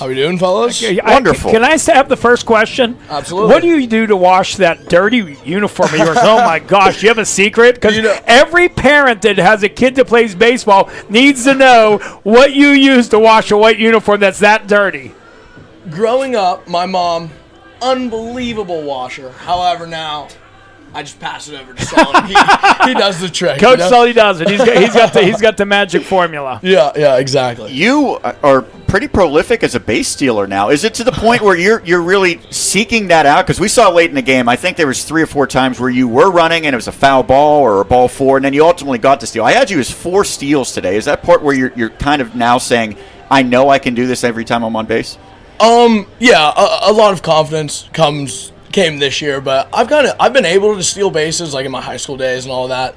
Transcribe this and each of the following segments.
How we doing, fellas? Wonderful. Can I have the first question? Absolutely. What do you do to wash that dirty uniform of yours? Oh, my gosh. You have a secret? Because every parent that has a kid that plays baseball needs to know what you use to wash a white uniform that's that dirty. Growing up, my mom, unbelievable washer. However, now I just pass it over to Sully. He does the trick. Coach Sully does it. He's got the magic formula. Yeah, exactly. You are pretty prolific as a base stealer now. Is it to the point where you're really seeking that out? Because we saw late in the game, I think there was 3 or 4 times where you were running and it was a foul ball or a ball 4, and then you ultimately got the steal. I had you as 4 steals today. Is that part where you're kind of now saying, I know I can do this every time I'm on base? Yeah, a lot of confidence came this year, but I've been able to steal bases like in my high school days and all that.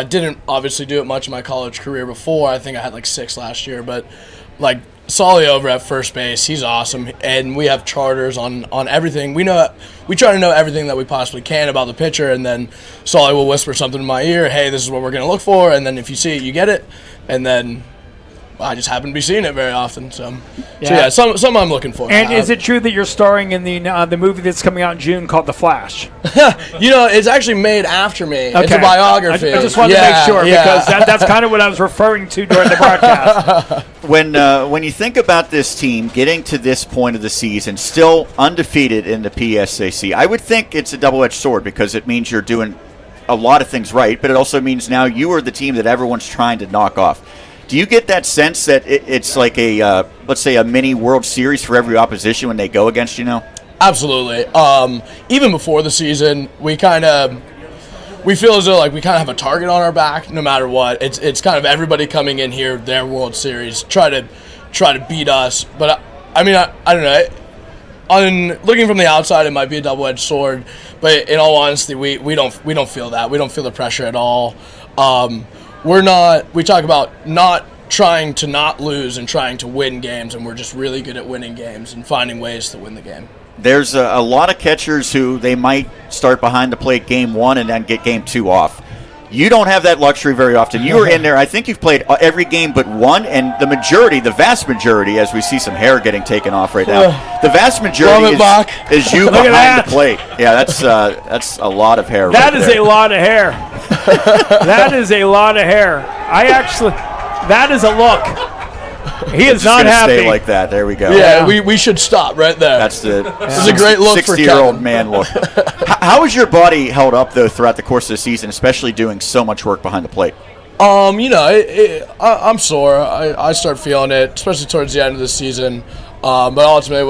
Didn't obviously do it much in my college career before. I think I had like 6 last year, but like Solly over at first base, he's awesome, and we have charters on everything. We try to know everything that we possibly can about the pitcher, and then Solly will whisper something in my ear, hey, this is what we're going to look for, and then if you see it, you get it, and then I just happen to be seeing it very often. So something I'm looking for. And is it true that you're starring in the movie that's coming out in June called The Flash? It's actually made after me. Okay. It's a biography. I just wanted to make sure because that's kind of what I was referring to during the broadcast. When you think about this team getting to this point of the season, still undefeated in the PSAC, I would think it's a double-edged sword because it means you're doing a lot of things right, but it also means now you are the team that everyone's trying to knock off. Do you get that sense that it's like a, let's say, a mini World Series for every opposition when they go against you now? Absolutely. Even before the season, we feel as though like we kind of have a target on our back no matter what. It's kind of everybody coming in here, their World Series, try to beat us. But I don't know. Looking from the outside, it might be a double-edged sword, but in all honesty, we don't feel that. We don't feel the pressure at all. We talk about not trying to not lose and trying to win games, and we're just really good at winning games and finding ways to win the game. There's a lot of catchers who they might start behind the plate game 1 and then get game 2 off. You don't have that luxury very often. You were in there, I think you've played every game but 1, and the vast majority, as we see some hair getting taken off right now, the vast majority is you behind the plate. Yeah, that's a lot of hair. That is a lot of hair. That is a lot of hair. That is a look. He is not happy. Stay like that. There we go. Yeah, we should stop right there. That's the This is a great look for 60-year-old man look. How has your body held up, though, throughout the course of the season, especially doing so much work behind the plate? I'm sore. I start feeling it, especially towards the end of the season. But ultimately,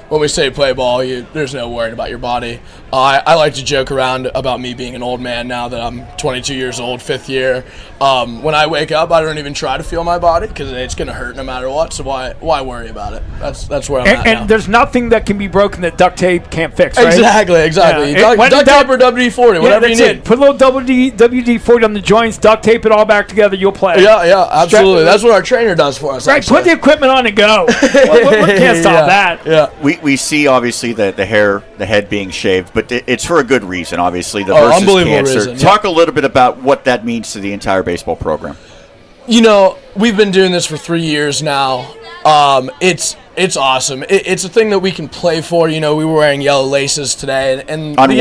when we say play ball, there's no worrying about your body. I like to joke around about me being an old man now that I'm 22 years old, 5th year. When I wake up, I don't even try to feel my body because it's going to hurt no matter what. So why worry about it? That's where I'm at now. And there's nothing that can be broken that duct tape can't fix, right? Exactly. Yeah. Duct tape or WD-40, whatever you need. Put a little WD-40 on the joints, duct tape it all back together, you'll play. Yeah, absolutely. That's what our trainer does for us. Right, actually. Put the equipment on and go. We can't stop that. Yeah. We see, obviously, the head being shaved, but it's for a good reason, obviously, the versus cancer. Reason, Talk a little bit about what that means to the entire baseball program. We've been doing this for 3 years now. It's awesome. It's a thing that we can play for. We were wearing yellow laces today, and on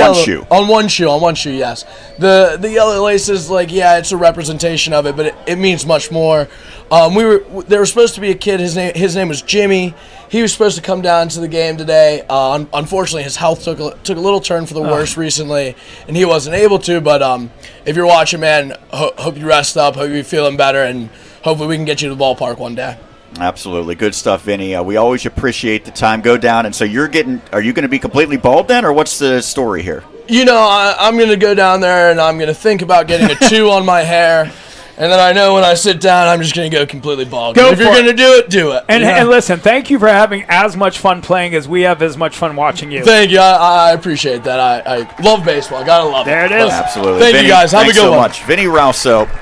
one shoe, yes. The yellow laces, it's a representation of it, but it means much more. There was supposed to be a kid. His name was Jimmy. He was supposed to come down to the game today. Unfortunately, his health took a little turn for the worse recently, and he wasn't able to. But if you're watching, man, hope you rest up. Hope you're feeling better, and hopefully we can get you to the ballpark one day. Absolutely. Good stuff, Vinny. We always appreciate the time. Go down. And so are you going to be completely bald then, or what's the story here? I'm going to go down there, and I'm going to think about getting a 2 on my hair. And then I know when I sit down, I'm just going to go completely bald. If you're going to do it, do it. And listen, thank you for having as much fun playing as we have as much fun watching you. Thank you. I appreciate that. I love baseball. Got to love it. There it is. Absolutely. Thank you, guys. Have a good one. Thanks so much. Vinny Rauso.